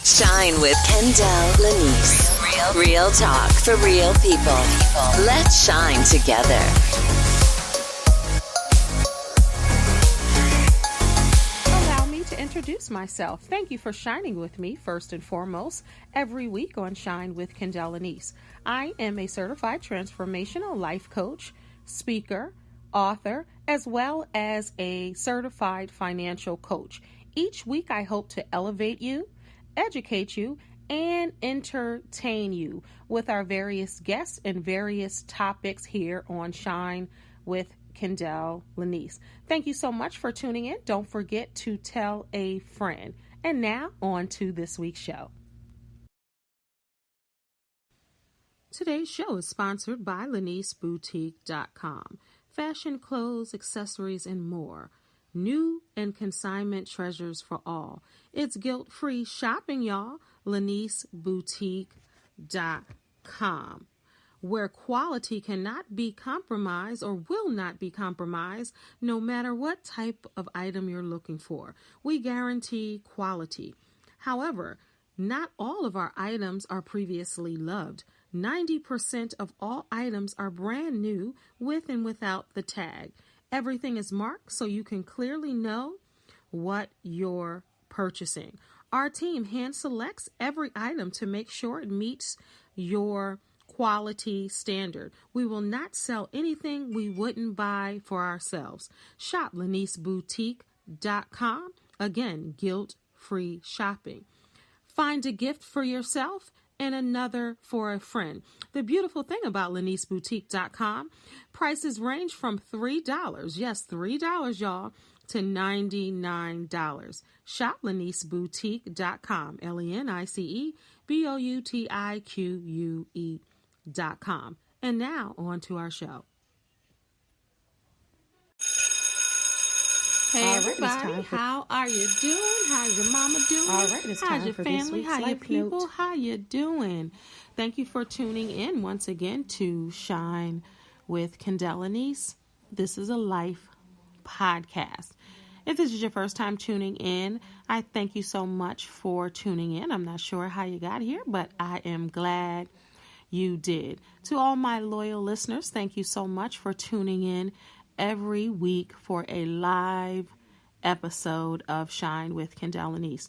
Shine with Kendall Lanice. Real talk for real people. Let's shine together. Allow me to introduce myself. Thank you for shining with me first and foremost every week on Shine with Kendall Lanice. I am a certified transformational life coach, speaker, author, as well as a certified financial coach. Each week I hope to elevate you, educate you, and entertain you with our various guests and various topics here on Shine with Kendall Lanice. Thank you so much for tuning in. Don't forget to tell a friend. And now on to this week's show. Today's show is sponsored by LaniceBoutique.com. Fashion, clothes, accessories, and more. New and consignment treasures for all. It's guilt-free shopping, y'all. LaniceBoutique.com, where quality cannot be compromised or will not be compromised no matter what type of item you're looking for. We guarantee quality. However, not all of our items are previously loved. 90% of all items are brand new with and without the tag. Everything is marked so you can clearly know what you're purchasing. Our team hand selects every item to make sure it meets your quality standard. We will not sell anything we wouldn't buy for ourselves. Shop LaniceBoutique.com. Again, guilt-free shopping. Find a gift for yourself and another for a friend. The beautiful thing about LaniceBoutique.com, prices range from $3, yes, $3, y'all, to $99. Shop LaniceBoutique.com, LaniceBoutique.com. And now on to our show. Hey, all right, everybody, how are you doing? How's your mama doing? All right, it's time How's your for family? this week's How your Life people? Note. How you doing? Thank you for tuning in once again to Shine with Kendall Lanice. This is a life podcast. If this is your first time tuning in, I thank you so much for tuning in. I'm not sure how you got here, but I am glad you did. To all my loyal listeners, thank you so much for tuning in every week for a live episode of Shine with Kendall Lanice.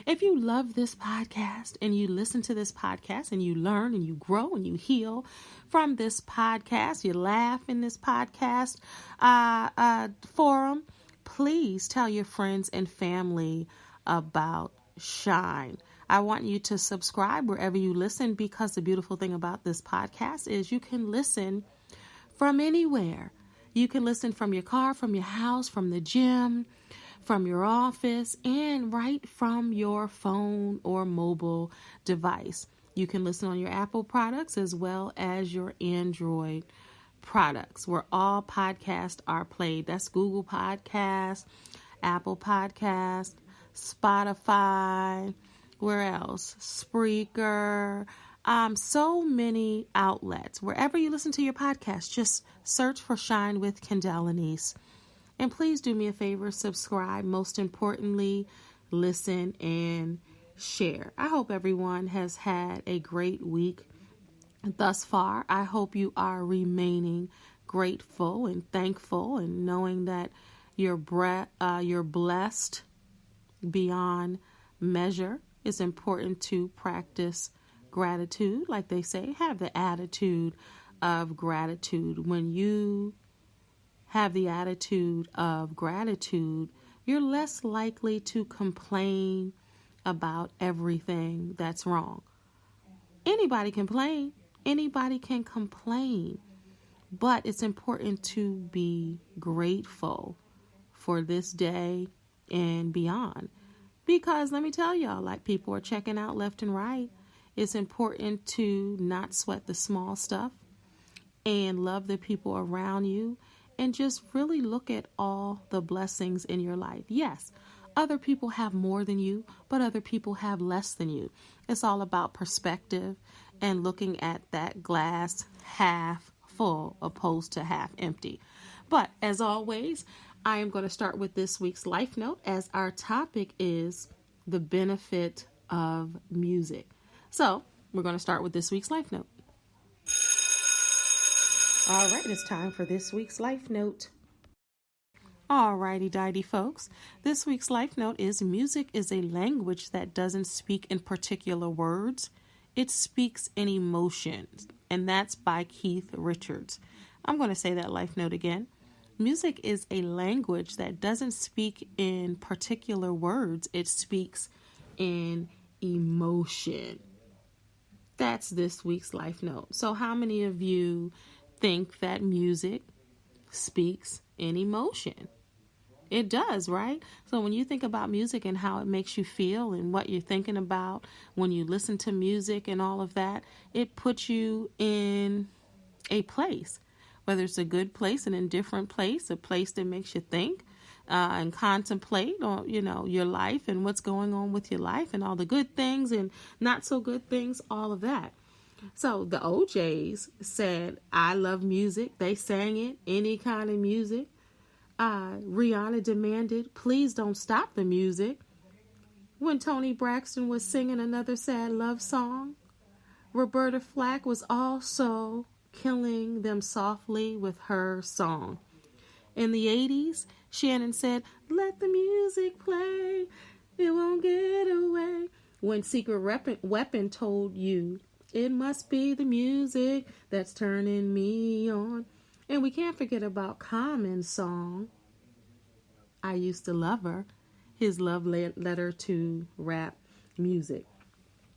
If you love this podcast and you listen to this podcast and you learn and you grow and you heal from this podcast, you laugh in this podcast forum, please tell your friends and family about Shine. I want you to subscribe wherever you listen, because the beautiful thing about this podcast is you can listen from anywhere. You can listen from your car, from your house, from the gym, from your office, and right from your phone or mobile device. You can listen on your Apple products as well as your Android products, where all podcasts are played. That's Google Podcasts, Apple Podcasts, Spotify, where else? Spreaker. So many outlets. Wherever you listen to your podcast, just search for Shine with Kendall Lanice. And please do me a favor, subscribe. Most importantly, listen and share. I hope everyone has had a great week thus far. I hope you are remaining grateful and thankful and knowing that you're blessed beyond measure. It's important to practice gratitude. Like they say, have the attitude of gratitude. When you have the attitude of gratitude, you're less likely to complain about everything that's wrong. Anybody can complain. Anybody can complain. But it's important to be grateful for this day and beyond. Because let me tell y'all, like, people are checking out left and right. It's important to not sweat the small stuff and love the people around you and just really look at all the blessings in your life. Yes, other people have more than you, but other people have less than you. It's all about perspective and looking at that glass half full opposed to half empty. But as always, I am going to start with this week's life note, as our topic is the benefit of music. So we're going to start with this week's Life Note. All right, it's time for this week's Life Note. Alrighty, dighty folks. This week's Life Note is music is a language that doesn't speak in particular words. It speaks in emotions. And that's by Keith Richards. I'm going to say that Life Note again. Music is a language that doesn't speak in particular words. It speaks in emotion. That's this week's Life Note. So how many of you think that music speaks in emotion? It does, right? So when you think about music and how it makes you feel and what you're thinking about when you listen to music and all of that, it puts you in a place, whether it's a good place, an indifferent place, a place that makes you think and contemplate on, your life and what's going on with your life and all the good things and not so good things, all of that. So the OJs said, I love music. They sang it, any kind of music. Rihanna demanded, please don't stop the music. When Toni Braxton was singing another sad love song, Roberta Flack was also killing them softly with her song. In the 80s, Shannon said, let the music play, it won't get away. When Secret Weapon told you, it must be the music that's turning me on. And we can't forget about Common's song, I Used to Love Her, his love letter to rap music.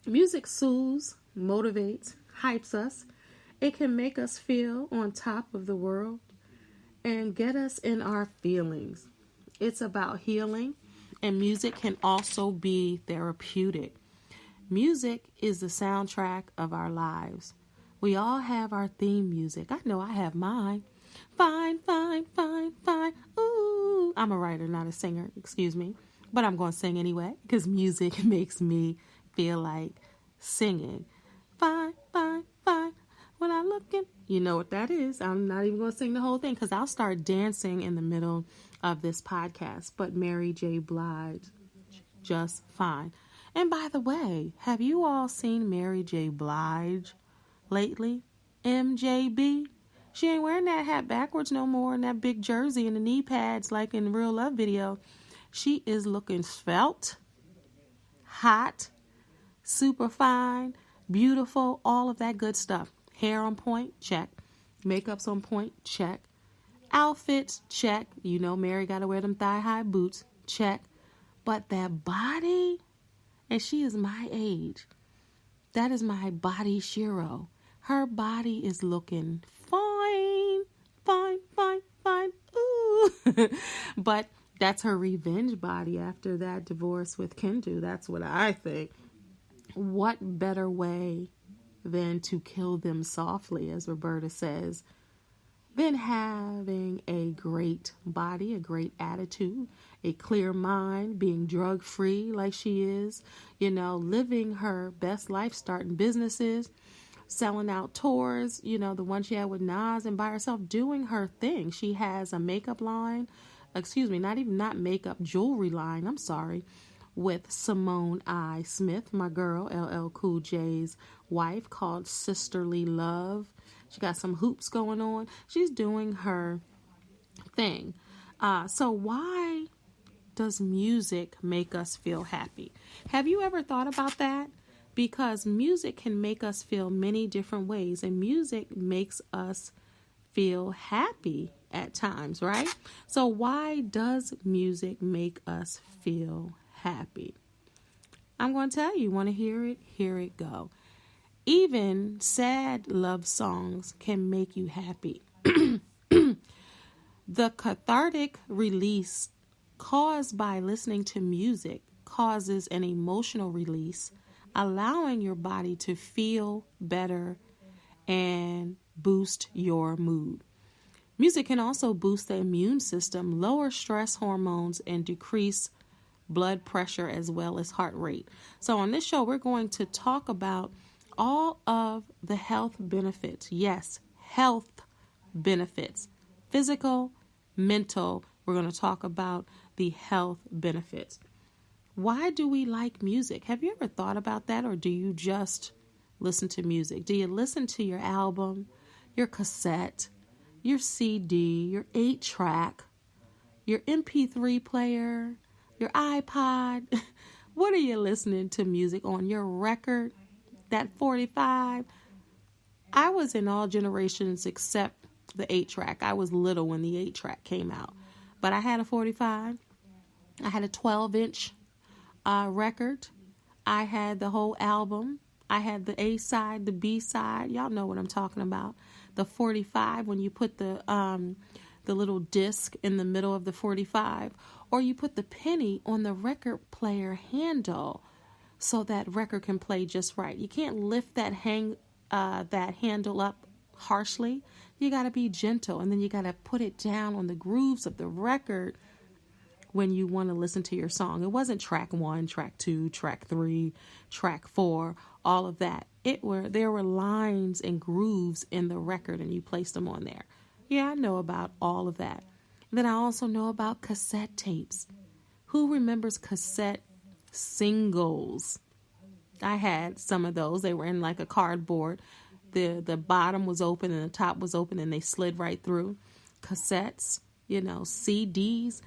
Music soothes, motivates, hypes us. It can make us feel on top of the world and get us in our feelings. It's about healing, and music can also be therapeutic. Music is the soundtrack of our lives. We all have our theme music. I know I have mine. Fine, fine, fine, fine. Ooh. I'm a writer, not a singer, excuse me. But I'm going to sing anyway because music makes me feel like singing. Fine, fine, fine. When I look in, you know what that is. I'm not even going to sing the whole thing because I'll start dancing in the middle of this podcast. But Mary J. Blige, just fine. And by the way, have you all seen Mary J. Blige lately? MJB? She ain't wearing that hat backwards no more and that big jersey and the knee pads like in the Real Love video. She is looking svelte, hot, super fine, beautiful, all of that good stuff. Hair on point, check. Makeup's on point, check. Outfits, check. You know Mary got to wear them thigh-high boots, check. But that body, and she is my age. That is my body Shiro. Her body is looking fine, fine, fine, fine. Ooh. But that's her revenge body after that divorce with Kendu. That's what I think. What better way than to kill them softly, as Roberta says, than having a great body, a great attitude, a clear mind, being drug-free like she is, living her best life, starting businesses, selling out tours, the one she had with Nas, and by herself doing her thing. She has a makeup line, not makeup, jewelry line, with Simone I. Smith, my girl, LL Cool J's wife, called Sisterly Love. She got some hoops going on. She's doing her thing. So why does music make us feel happy? Have you ever thought about that? Because music can make us feel many different ways, and music makes us feel happy at times, right? So why does music make us feel happy? I'm going to tell you. Want to hear it? Here it go. Even sad love songs can make you happy. The cathartic release caused by listening to music causes an emotional release, allowing your body to feel better and boost your mood. Music can also boost the immune system, lower stress hormones, and decrease blood pressure as well as heart rate. So on this show, we're going to talk about all of the health benefits. Yes, health benefits. Physical, mental. We're going to talk about the health benefits. Why do we like music? Have you ever thought about that, or do you just listen to music? Do you listen to your album, your cassette, your CD, your 8-track, your MP3 player, your iPod? What are you listening to music on? Your record, that 45? I was in all generations except the 8-track. I was little when the 8-track came out. But I had a 45. I had a 12-inch record. I had the whole album. I had the A side, the B side. Y'all know what I'm talking about. The 45, when you put the little disc in the middle of the 45, or you put the penny on the record player handle so that record can play just right. You can't lift that handle up harshly. You got to be gentle, and then you got to put it down on the grooves of the record when you want to listen to your song. It wasn't track 1, track 2, track 3, track 4, all of that. There were lines and grooves in the record, and you placed them on there. Yeah, I know about all of that. And then I also know about cassette tapes. Who remembers cassette singles? I had some of those. They were in like a cardboard. The bottom was open and the top was open, and they slid right through. Cassettes, CDs.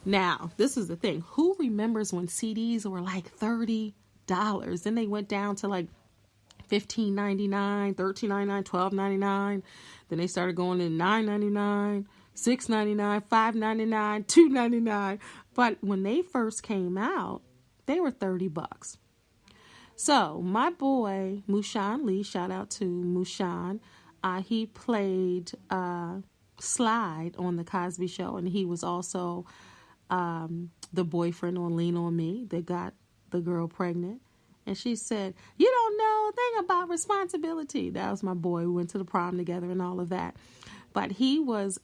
Now, this is the thing. Who remembers when CDs were like $30? Then they went down to like $15.99, $13.99, $12.99. Then they started going to $9.99, $6.99, $5.99, $2.99. But when they first came out, they were $30. So my boy Mushan Lee, shout out to Mushan, he played Slide on the Cosby Show, and he was also the boyfriend on Lean on Me that got the girl pregnant. And she said, "You don't know a thing about responsibility." That was my boy. We went to the prom together and all of that. But he was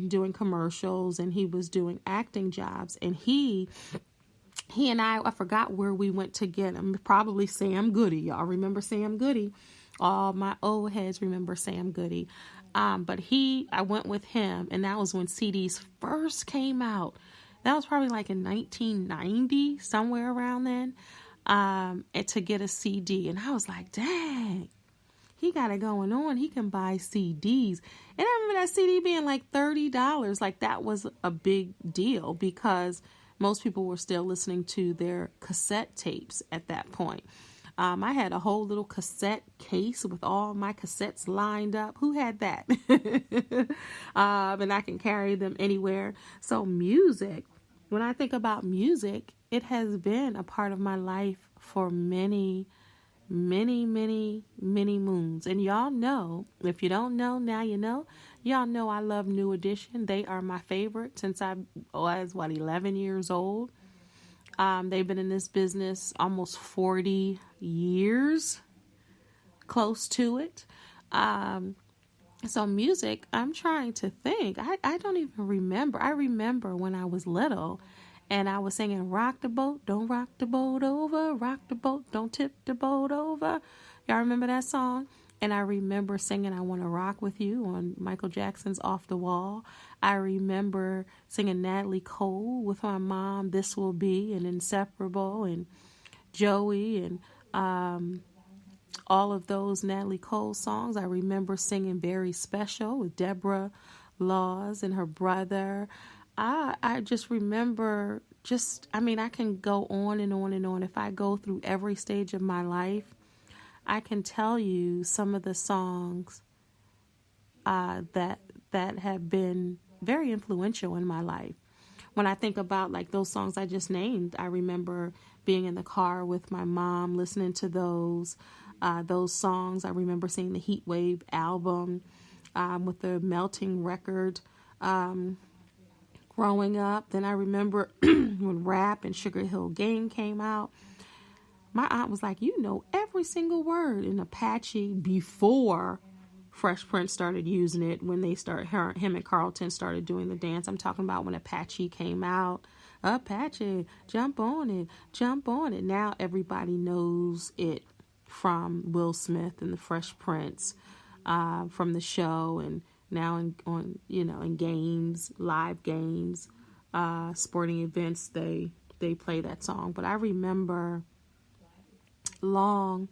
doing commercials, and he was doing acting jobs. And he and I forgot where we went to get him. Probably Sam Goody. Y'all remember Sam Goody? All my old heads remember Sam Goody. But I went with him, and that was when CDs first came out. That was probably like in 1990, somewhere around then, and to get a CD. And I was like, dang, he got it going on. He can buy CDs. And I remember that CD being like $30. Like, that was a big deal because most people were still listening to their cassette tapes at that point. I had a whole little cassette case with all my cassettes lined up. Who had that? And I can carry them anywhere. So music, when I think about music, it has been a part of my life for many, many, many, many moons. And y'all know, if you don't know, now you know. Y'all know I love New Edition. They are my favorite since I was, 11 years old. They've been in this business almost 40 years, close to it. So music, I'm trying to think. I don't even remember. I remember when I was little and I was singing "Rock the Boat, Don't Rock the Boat Over, Rock the Boat, Don't Tip the Boat Over." Y'all remember that song? And I remember singing "I Want to Rock with You" on Michael Jackson's Off the Wall. I remember singing Natalie Cole with my mom, "This Will Be," and "Inseparable," and Joey, and all of those Natalie Cole songs. I remember singing "Very Special" with Deborah Laws and her brother. I just remember I can go on and on and on. If I go through every stage of my life, I can tell you some of the songs that have been very influential in my life. When I think about like those songs I just named, I remember being in the car with my mom listening to those songs. I remember seeing the Heat Wave album with the Melting record growing up. Then I remember when Rap and Sugar Hill Gang came out. My aunt was like, "You know every single word in Apache," before Fresh Prince started using it, when him and Carlton started doing the dance. I'm talking about when Apache came out. Apache, jump on it, jump on it. Now everybody knows it from Will Smith and the Fresh Prince, from the show, and now in games, live games, sporting events, they they play that song, but I remember long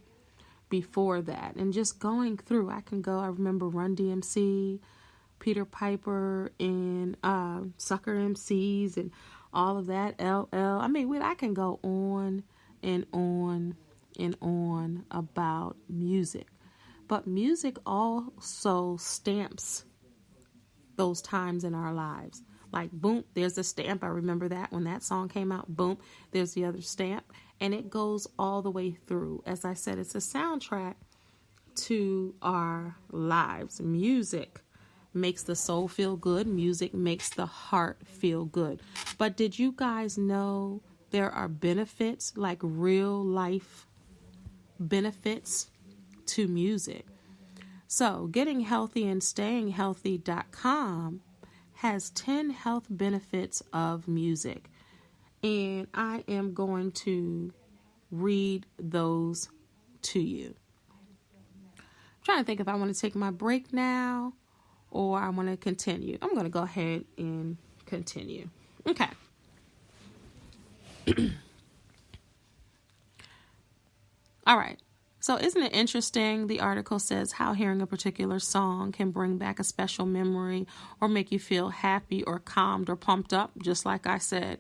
before that and just going through. I remember Run DMC, Peter Piper, and Sucker MCs and all of that, LL. I mean, I can go on and on and on about music. But music also stamps those times in our lives. Like, boom, there's a stamp. I remember that when that song came out, boom, there's the other stamp. And it goes all the way through. As I said, it's a soundtrack to our lives. Music makes the soul feel good. Music makes the heart feel good. But did you guys know there are benefits, like real life benefits to music? So Getting Healthy and Staying Healthy.com has 10 health benefits of music. And I am going to read those to you. I'm trying to think if I want to take my break now or I want to continue. I'm going to go ahead and continue. Okay. All right. So isn't it interesting? The article says how hearing a particular song can bring back a special memory or make you feel happy or calmed or pumped up, just like I said.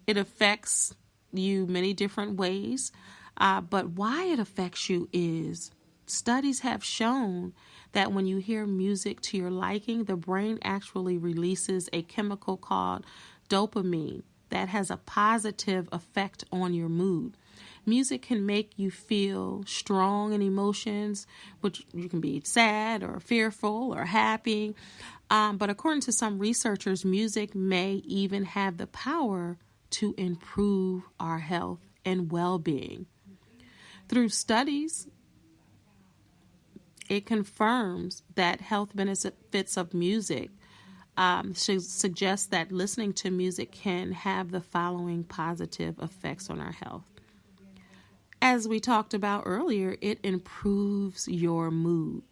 It affects you many different ways. But why it affects you is studies have shown that when you hear music to your liking, the brain actually releases a chemical called dopamine that has a positive effect on your mood. Music can make you feel strong in emotions, which you can be sad or fearful or happy. But according to some researchers, music may even have the power to improve our health and well-being. Through studies, it confirms that health benefits of music suggests that listening to music can have the following positive effects on our health. As we talked about earlier, it improves your mood.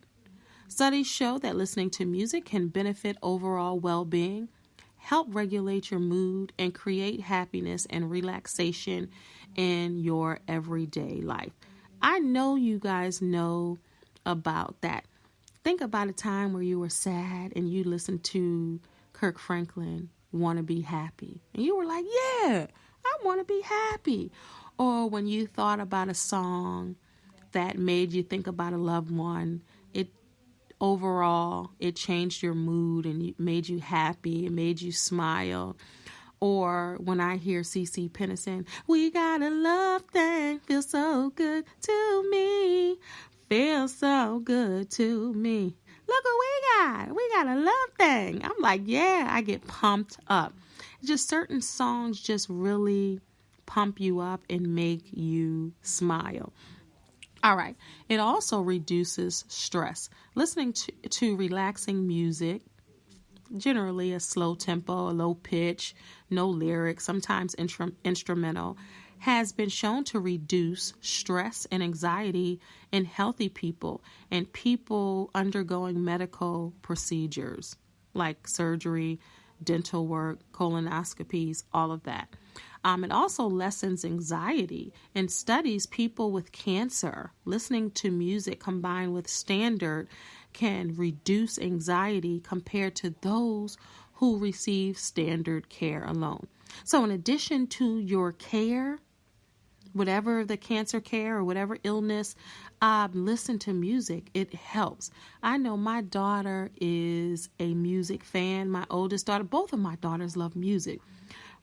Studies show that listening to music can benefit overall well-being, help regulate your mood, and create happiness and relaxation in your everyday life. I know you guys know about that. Think about a time where you were sad and you listened to Kirk Franklin, "Wanna Be Happy." And you were like, yeah, I want to be happy. Or when you thought about a song that made you think about a loved one, it changed your mood and it made you happy, it made you smile. Or when I hear CeCe Peniston, "We got a love thing, feels so good to me, feels so good to me. Look what we got a love thing." I'm like, yeah, I get pumped up. Just certain songs just really pump you up and make you smile. All right. It also reduces stress. Listening to relaxing music, generally a slow tempo, a low pitch, no lyrics, sometimes instrumental, has been shown to reduce stress and anxiety in healthy people and people undergoing medical procedures like surgery, dental work, colonoscopies, all of that. It also lessens anxiety. In studies, people with cancer, listening to music combined with standard can reduce anxiety compared to those who receive standard care alone. So in addition to your care, whatever the cancer care or whatever illness, listen to music. It helps. I know my daughter is a music fan. My oldest daughter, both of my daughters love music.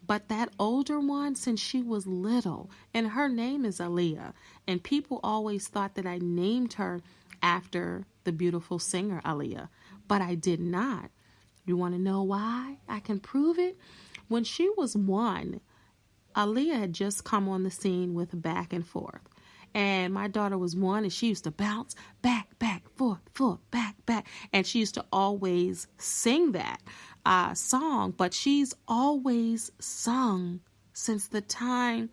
But that older one, since she was little, and her name is Aaliyah, and people always thought that I named her after the beautiful singer Aaliyah, but I did not. You want to know why? I can prove it. When she was 1, Aaliyah had just come on the scene with Back and Forth. And my daughter was 1 and she used to bounce back, forth, back. And she used to always sing that song. But she's always sung since the time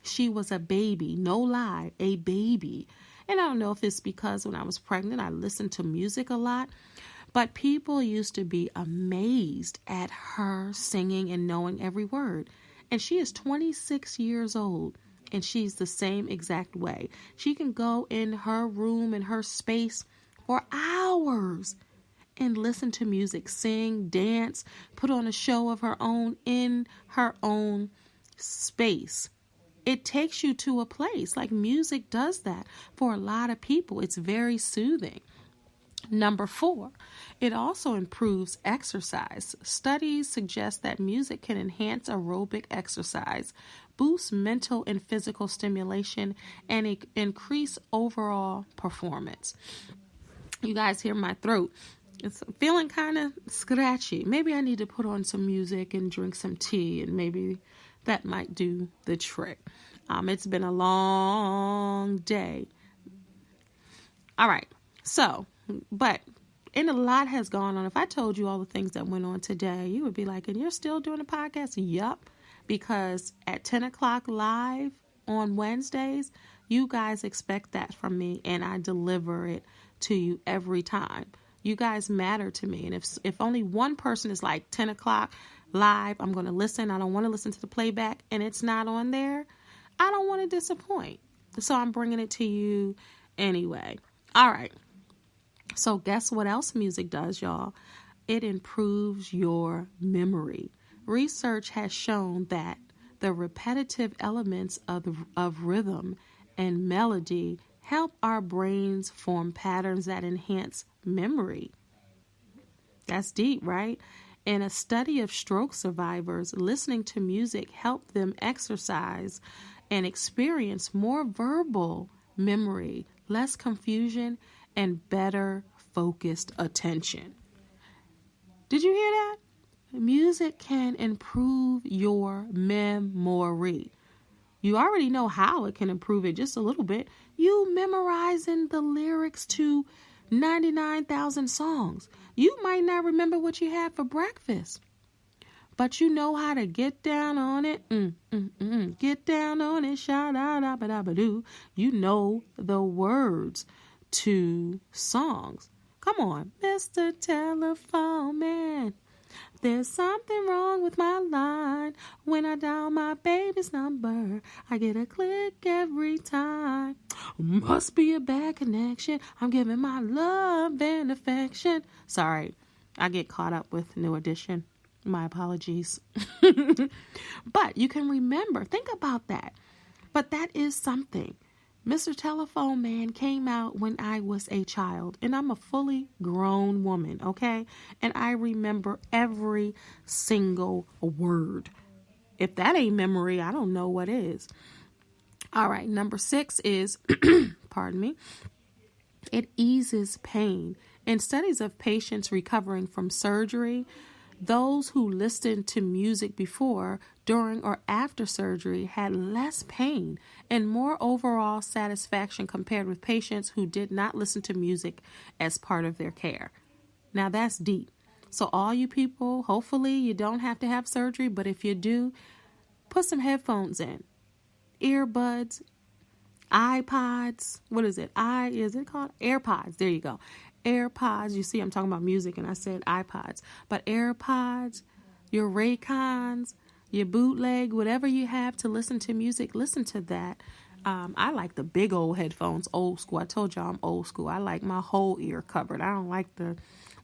she was a baby. No lie, a baby. And I don't know if it's because when I was pregnant, I listened to music a lot. But people used to be amazed at her singing and knowing every word. And she is 26 years old. And she's the same exact way. She can go in her room, in her space for hours and listen to music, sing, dance, put on a show of her own in her own space. It takes you to a place. Like music does that for a lot of people. It's very soothing. Number 4, it also improves exercise. Studies suggest that music can enhance aerobic exercise, boost mental and physical stimulation, and increase overall performance. You guys hear my throat. It's feeling kind of scratchy. Maybe I need to put on some music and drink some tea, and maybe that might do the trick. It's been a long day. All right. So, and a lot has gone on. If I told you all the things that went on today, you would be like, and you're still doing a podcast? Yup. Because at 10 o'clock live on Wednesdays, you guys expect that from me, and I deliver it to you every time. You guys matter to me. And if only one person is like 10 o'clock live, I'm going to listen. I don't want to listen to the playback, and it's not on there. I don't want to disappoint. So I'm bringing it to you anyway. All right. So guess what else music does, y'all? It improves your memory. Research has shown that the repetitive elements of rhythm and melody help our brains form patterns that enhance memory. That's deep, right? In a study of stroke survivors, listening to music helped them exercise and experience more verbal memory, less confusion, and better focused attention. Did you hear that? Music can improve your memory. You already know how it can improve it just a little bit. You memorizing the lyrics to 99,000 songs. You might not remember what you had for breakfast, but you know how to get down on it. Get down on it. Sha-da-da-ba-da-ba-doo. You know the words to songs. Come on, Mr. Telephone Man. There's something wrong with my line. When I dial my baby's number, I get a click every time. Must be a bad connection. I'm giving my love and affection. Sorry, I get caught up with New Edition. My apologies. But you can remember. Think about that. But that is something. Mr. Telephone Man came out when I was a child, and I'm a fully grown woman, okay? And I remember every single word. If that ain't memory, I don't know what is. All right, number 6 is, pardon me, it eases pain. In studies of patients recovering from surgery, those who listened to music before, during, or after surgery had less pain and more overall satisfaction compared with patients who did not listen to music as part of their care. Now that's deep. So all you people, hopefully you don't have to have surgery, but if you do, put some headphones in, earbuds, iPods. What is it? Is it called AirPods? There you go. AirPods. You see, I'm talking about music and I said iPods, but AirPods, your Raycons, your bootleg, whatever you have to listen to music, listen to that. I like the big old headphones, old school. I told y'all I'm old school. I like my whole ear covered. I don't like the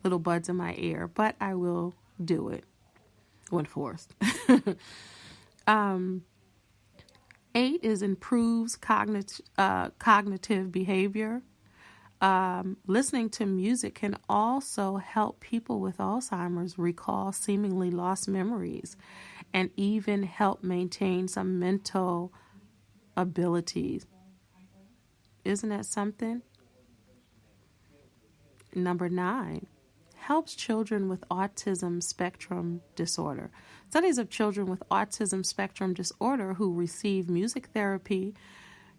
little buds in my ear, but I will do it when forced. 8 is improves cognitive behavior. Listening to music can also help people with Alzheimer's recall seemingly lost memories and even help maintain some mental abilities. Isn't that something? Number 9, helps children with autism spectrum disorder. Studies of children with autism spectrum disorder who receive music therapy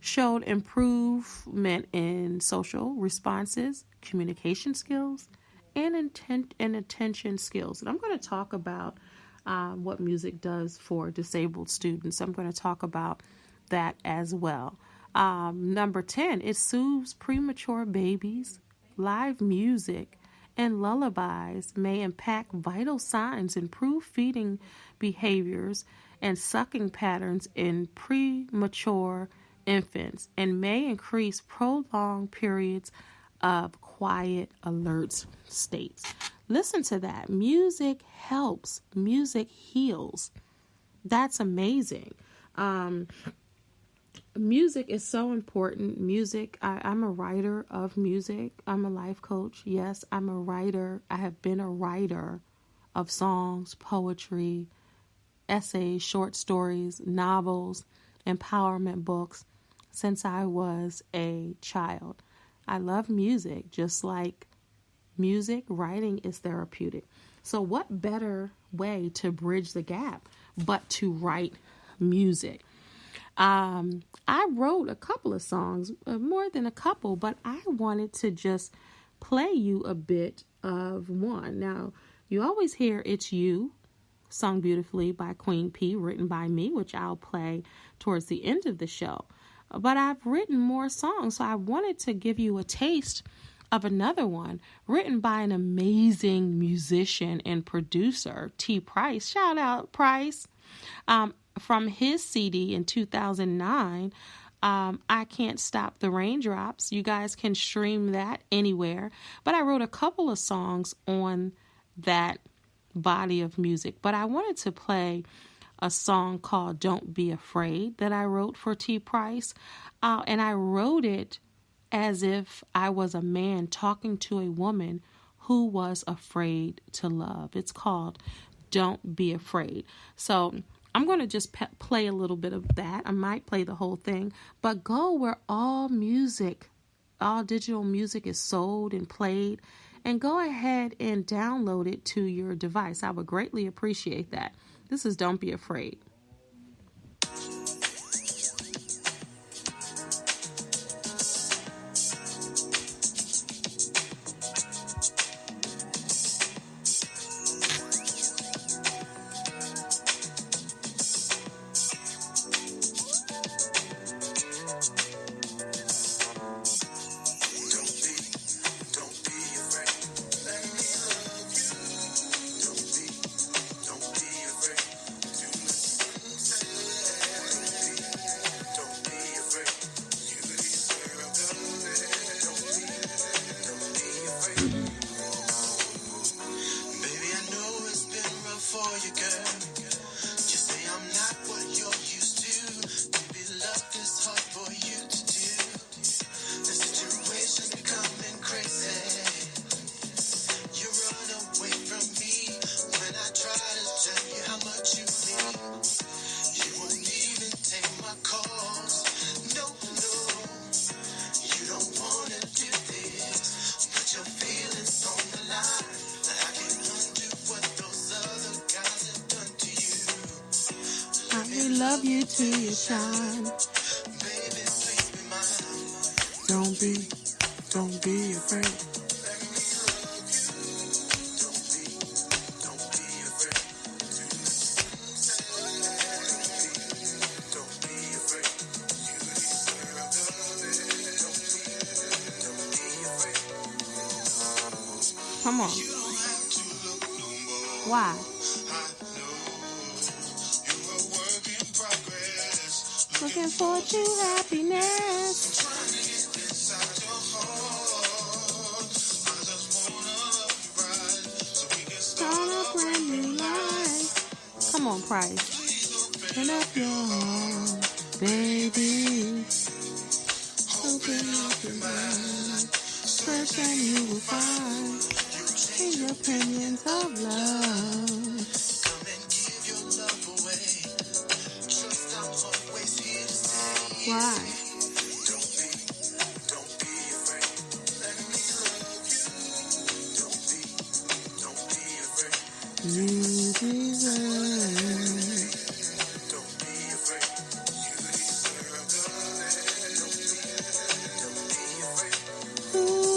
showed improvement in social responses, communication skills, and attention skills. And I'm going to talk about what music does for disabled students. I'm going to talk about that as well. Number 10, it soothes premature babies. Live music and lullabies may impact vital signs, improve feeding behaviors, and sucking patterns in premature infants and may increase prolonged periods of quiet alert states. Listen to that. Music helps. Music heals. That's amazing. Music is so important. Music, I'm a writer of music. I'm a life coach. Yes, I'm a writer. I have been a writer of songs, poetry, essays, short stories, novels, empowerment books since I was a child. I love music. Just like music, writing is therapeutic. So what better way to bridge the gap but to write music? I wrote a couple of songs, more than a couple, but I wanted to just play you a bit of one. Now, you always hear It's You, sung beautifully by Queen P, written by me, which I'll play towards the end of the show. But I've written more songs, so I wanted to give you a taste of another one written by an amazing musician and producer, T. Price. Shout out, Price. From his CD in 2009, I Can't Stop the Raindrops. You guys can stream that anywhere. But I wrote a couple of songs on that body of music. But I wanted to play a song called Don't Be Afraid that I wrote for T. Price. And I wrote it as if I was a man talking to a woman who was afraid to love. It's called Don't Be Afraid. So I'm going to just play a little bit of that. I might play the whole thing, but go where all music, all digital music is sold and played, and go ahead and download it to your device. I would greatly appreciate that. This is Don't Be Afraid. Love you till you shine. Don't be afraid. Come on. Why? Looking for true happiness. Start a brand new life. Come on, Price. Open up your heart, baby. Open up your mind. Search and you will find your opinions of love. Why? Don't be afraid. Let me love you. Don't be afraid. You deserve. Don't be afraid. You deserve Don't be afraid. Ooh.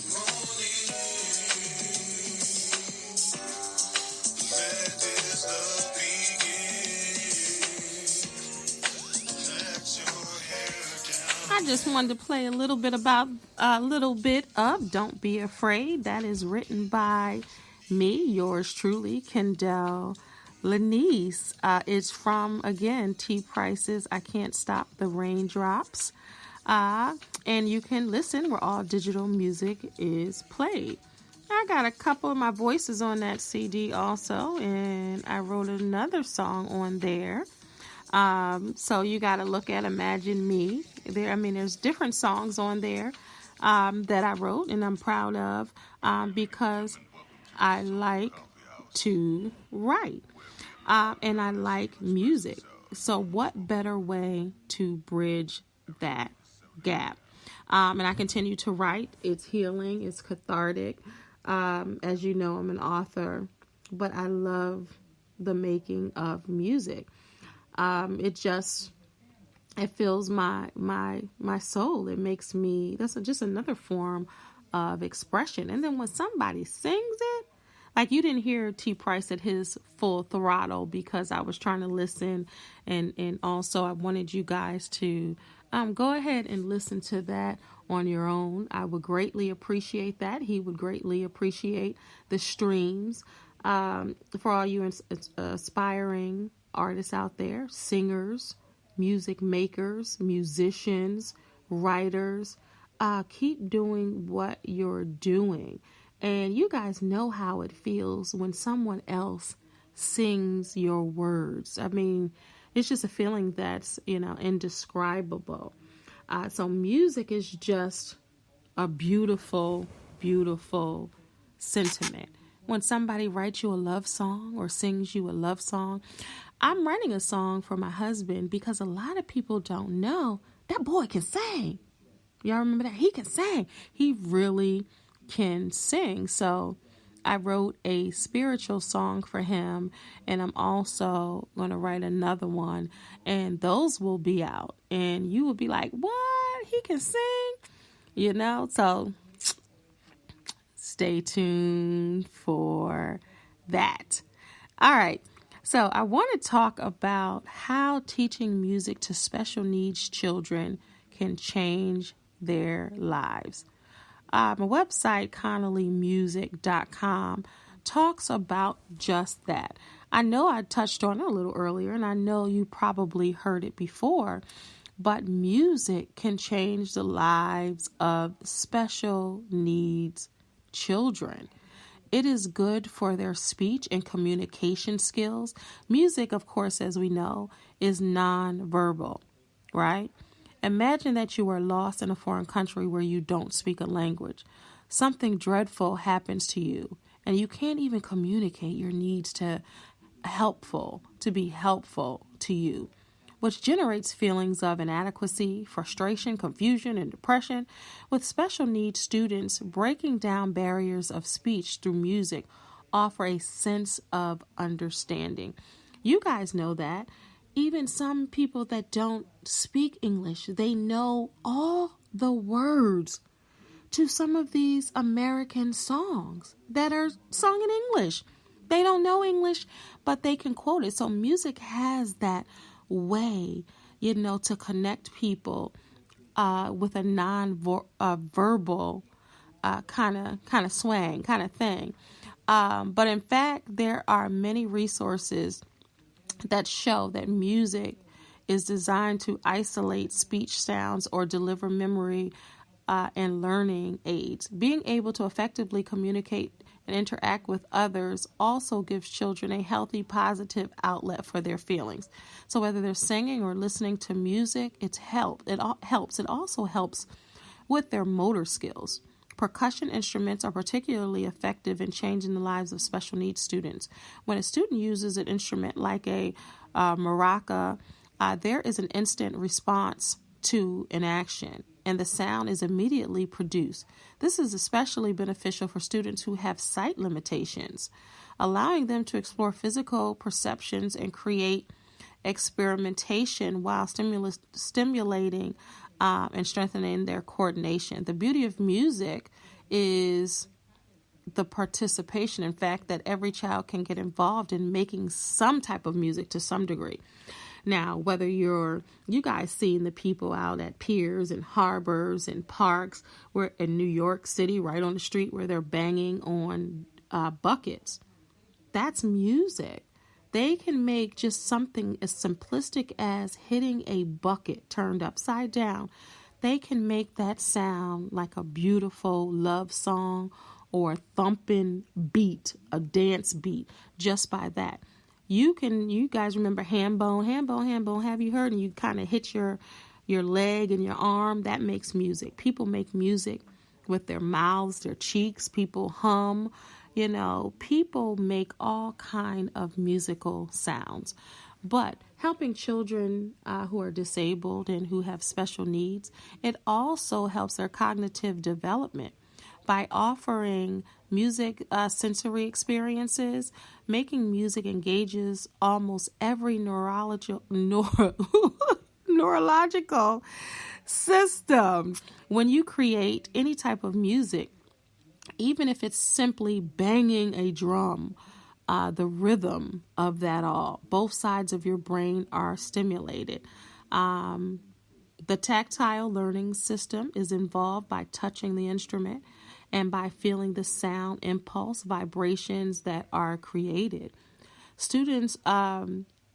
Come on in. Let this love I just wanted to play a little bit of Don't Be Afraid. That is written by me, yours truly, Kendall Lanice. It's from, again, T. Price's I Can't Stop the Raindrops. And you can listen where all digital music is played. I got a couple of my voices on that CD also, and I wrote another song on there. So you got to look at Imagine Me. There's different songs on there that I wrote, and I'm proud of because I like to write. And I like music. So what better way to bridge that gap? And I continue to write. It's healing. It's cathartic. As you know, I'm an author, but I love the making of music. It fills my soul. It makes me, that's just another form of expression. And then when somebody sings it, like you didn't hear T. Price at his full throttle because I was trying to listen. And also I wanted you guys to go ahead and listen to that on your own. I would greatly appreciate that. He would greatly appreciate the streams. For all you aspiring artists out there, singers, music makers, musicians, writers, keep doing what you're doing. And you guys know how it feels when someone else sings your words. I mean, it's just a feeling that's, indescribable. So music is just a beautiful, beautiful sentiment. When somebody writes you a love song or sings you a love song, I'm writing a song for my husband because a lot of people don't know that boy can sing. Y'all remember that? He can sing. He really can sing. So I wrote a spiritual song for him, and I'm also going to write another one, and those will be out, and you will be like, what? He can sing? So stay tuned for that. All right. So I want to talk about how teaching music to special needs children can change their lives. My website, ConnollyMusic.com, talks about just that. I know I touched on it a little earlier, and I know you probably heard it before, but music can change the lives of special needs children. It is good for their speech and communication skills. Music, of course, as we know, is nonverbal, right? Imagine that you are lost in a foreign country where you don't speak a language. Something dreadful happens to you, and you can't even communicate your needs to be helpful to you, which generates feelings of inadequacy, frustration, confusion, and depression. With special needs students, breaking down barriers of speech through music offer a sense of understanding. You guys know that. Even some people that don't speak English, they know all the words to some of these American songs that are sung in English. They don't know English, but they can quote it. So music has that way, to connect people with a non-verbal kind of swang kind of thing. But in fact, there are many resources that show that music is designed to isolate speech sounds or deliver memory and learning aids. Being able to effectively communicate and interact with others also gives children a healthy, positive outlet for their feelings. So whether they're singing or listening to music, it helps. It also helps with their motor skills. Percussion instruments are particularly effective in changing the lives of special needs students. When a student uses an instrument like a maraca, there is an instant response to an action, and the sound is immediately produced. This is especially beneficial for students who have sight limitations, allowing them to explore physical perceptions and create experimentation while stimulating and strengthening their coordination. The beauty of music is the participation, in fact, that every child can get involved in making some type of music to some degree. Now, whether you guys seen the people out at piers and harbors and parks, where in New York City, right on the street, where they're banging on buckets. That's music. They can make just something as simplistic as hitting a bucket turned upside down. They can make that sound like a beautiful love song or a thumping beat, a dance beat, just by that. You guys remember ham bone, have you heard? And you kind of hit your leg and your arm. That makes music. People make music with their mouths, their cheeks. People hum. People make all kind of musical sounds. But helping children who are disabled and who have special needs, it also helps their cognitive development by offering music sensory experiences. Making music engages almost every neurological system. When you create any type of music, even if it's simply banging a drum, the rhythm of that all, both sides of your brain are stimulated. The tactile learning system is involved by touching the instrument and by feeling the sound, impulse, vibrations that are created. Students'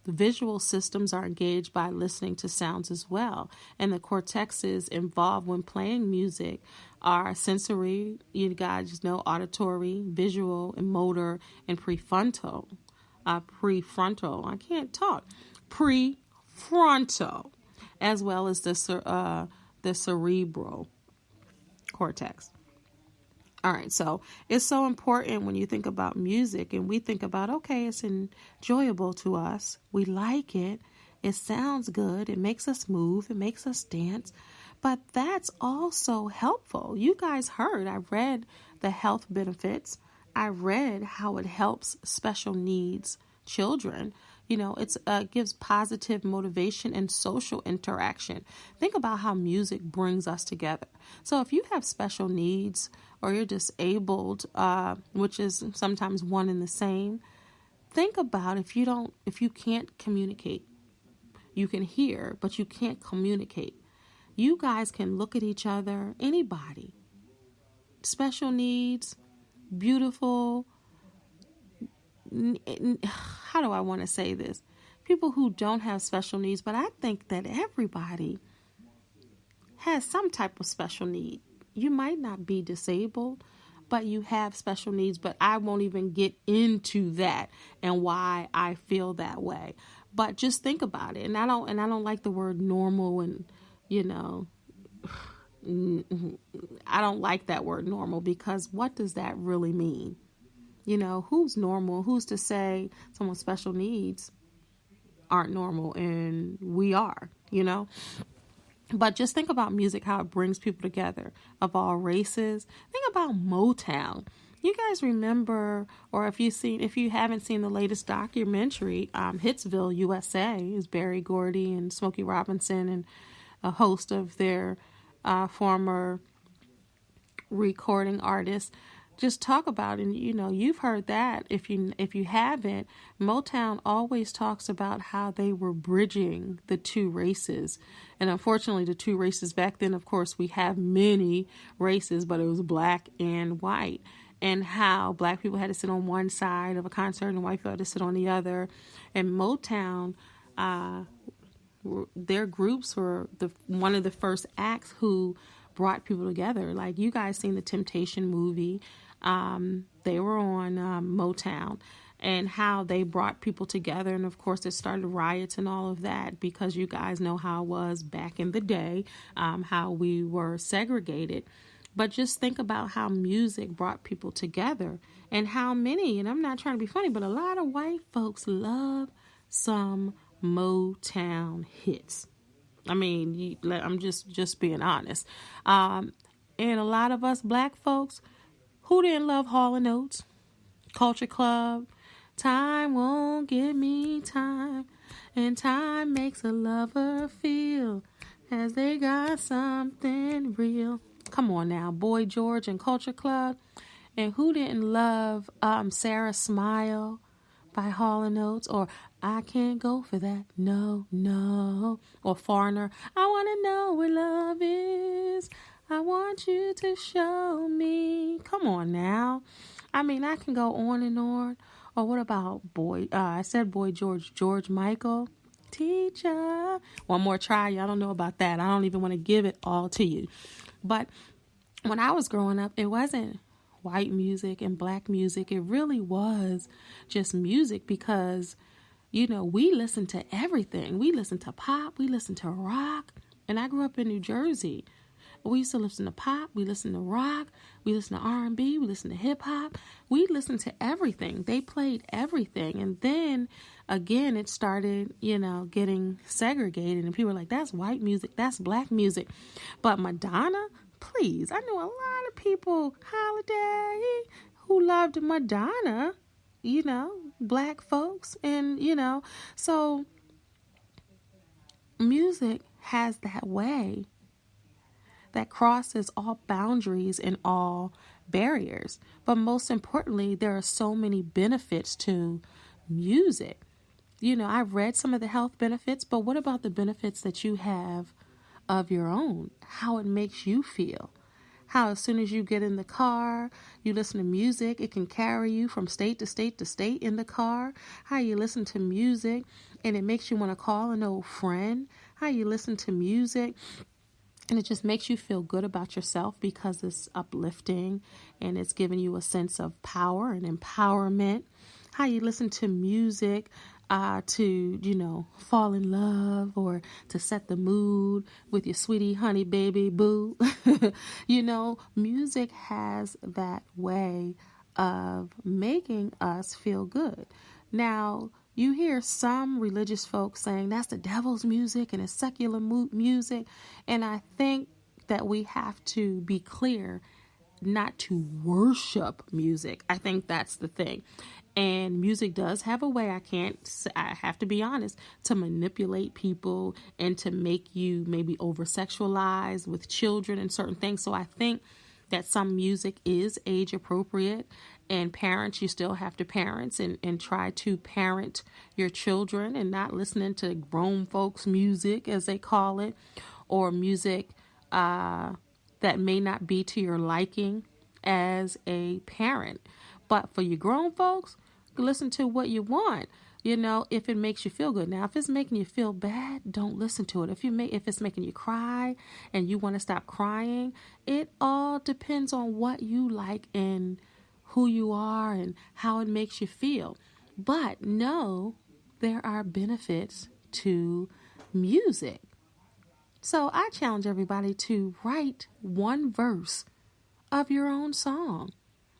visual systems are engaged by listening to sounds as well. And the cortexes involved when playing music are sensory, you guys know, auditory, visual, and motor, and prefrontal. Prefrontal, as well as the cerebral cortex. All right, so it's so important when you think about music and we think about, okay, it's enjoyable to us. We like it. It sounds good. It makes us move. It makes us dance. But that's also helpful. You guys heard, I read the health benefits. I read how it helps special needs children. It gives positive motivation and social interaction. Think about how music brings us together. So if you have special needs or you're disabled, which is sometimes one and the same, think about if you can't communicate. You can hear, but you can't communicate. You guys can look at each other, anybody, special needs, beautiful, how do I want to say this? People who don't have special needs, but I think that everybody has some type of special need. You might not be disabled, but you have special needs, but I won't even get into that and why I feel that way. But just think about it. And I don't like the word normal, and I don't like that word normal, because what does that really mean? Who's normal? Who's to say someone's special needs aren't normal and we are, But just think about music, how it brings people together of all races. Think about Motown. You guys remember, or if you haven't seen the latest documentary, Hitsville, USA, is Berry Gordy and Smokey Robinson and a host of their former recording artists. Just talk about it. And you've heard that. If you haven't, Motown always talks about how they were bridging the two races. And unfortunately, the two races back then, of course, we have many races, but it was black and white. And how black people had to sit on one side of a concert and white people had to sit on the other. And Motown, their groups were one of the first acts who brought people together. Like, you guys seen the Temptation movie. They were on Motown, and how they brought people together. And of course, it started riots and all of that, because you guys know how it was back in the day, how we were segregated. But just think about how music brought people together, and how many, and I'm not trying to be funny, but a lot of white folks love some Motown hits. I mean, I'm just being honest. And a lot of us black folks, who didn't love Hall & Oates, Culture Club, Time Won't Give Me Time, and time makes a lover feel as they got something real. Come on now, Boy George and Culture Club. And who didn't love Sarah Smile by Hall & Oates, or I Can't Go For That, No, No, or Foreigner, I Want to Know What Love Is, I Want You to Show Me. Come on now. I mean, I can go on and on. Or what about I said Boy George Michael. Teacher. One more try. Y'all don't know about that. I don't even want to give it all to you. But when I was growing up, it wasn't white music and black music. It really was just music because, we listen to everything. We listen to pop. We listen to rock. And I grew up in New Jersey. We used to listen to pop. We listen to rock. We listen to R&B. We listen to hip hop. We listened to everything. They played everything. And then again, it started, getting segregated. And people were like, that's white music. That's black music. But Madonna, please. I know a lot of people, Holiday, who loved Madonna, black folks. And, so music has that way that crosses all boundaries and all barriers. But most importantly, there are so many benefits to music. I've read some of the health benefits, but what about the benefits that you have of your own? How it makes you feel? How as soon as you get in the car, you listen to music, it can carry you from state to state to state in the car. How you listen to music and it makes you want to call an old friend. How you listen to music and it just makes you feel good about yourself because it's uplifting and it's giving you a sense of power and empowerment. How you listen to music to, fall in love or to set the mood with your sweetie, honey, baby, boo. Music has that way of making us feel good. Now, you hear some religious folks saying that's the devil's music and it's secular music. And I think that we have to be clear not to worship music. I think that's the thing. And music does have a way, I have to be honest, to manipulate people and to make you maybe over-sexualize with children and certain things. So I think that some music is age appropriate, and parents, you still have to parent and try to parent your children and not listening to grown folks music, as they call it, or music that may not be to your liking as a parent. But for you grown folks, listen to what you want, if it makes you feel good. Now, if it's making you feel bad, don't listen to it. If it's making you cry and you want to stop crying, it all depends on what you like and who you are and how it makes you feel. But no, there are benefits to music. So I challenge everybody to write one verse of your own song,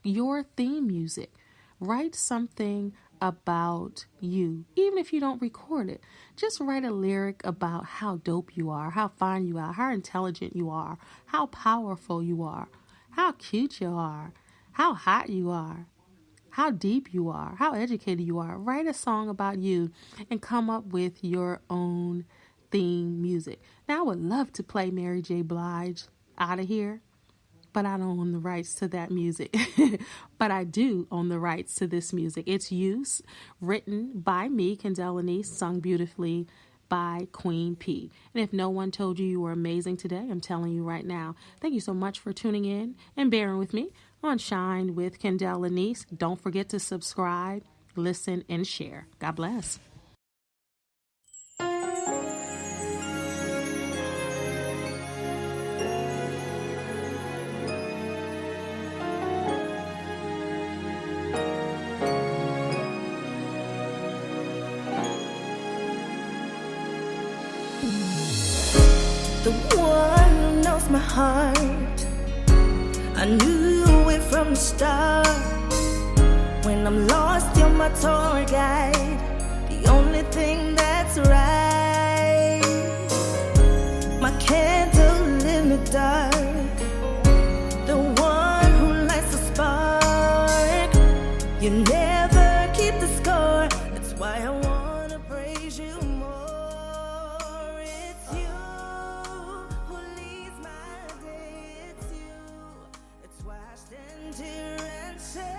your theme music. Write something about you. Even if you don't record it, just write a lyric about how dope you are, how fine you are, how intelligent you are, how powerful you are, how cute you are, how hot you are, how deep you are, how educated you are. Write a song about you and come up with your own theme music. Now, I would love to play Mary J. Blige Out of Here, but I don't own the rights to that music. But I do own the rights to this music. It's Use, written by me, Kendella Niece, sung beautifully by Queen P. And if no one told you you were amazing today, I'm telling you right now. Thank you so much for tuning in and bearing with me on Shine with Kendella Niece. Don't forget to subscribe, listen, and share. God bless. The one who knows my heart, I knew it from the start. When I'm lost, you're my tour guide, the only thing that's right. My candle in the dark, the one who lights the spark. You never keep the score, that's why I wanna praise you more. It's you who leads my day, it's you, that's why I stand here and say,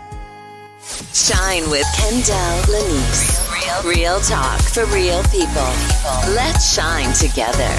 Shine with Kendella Niece. Real talk for real people. Let's shine together.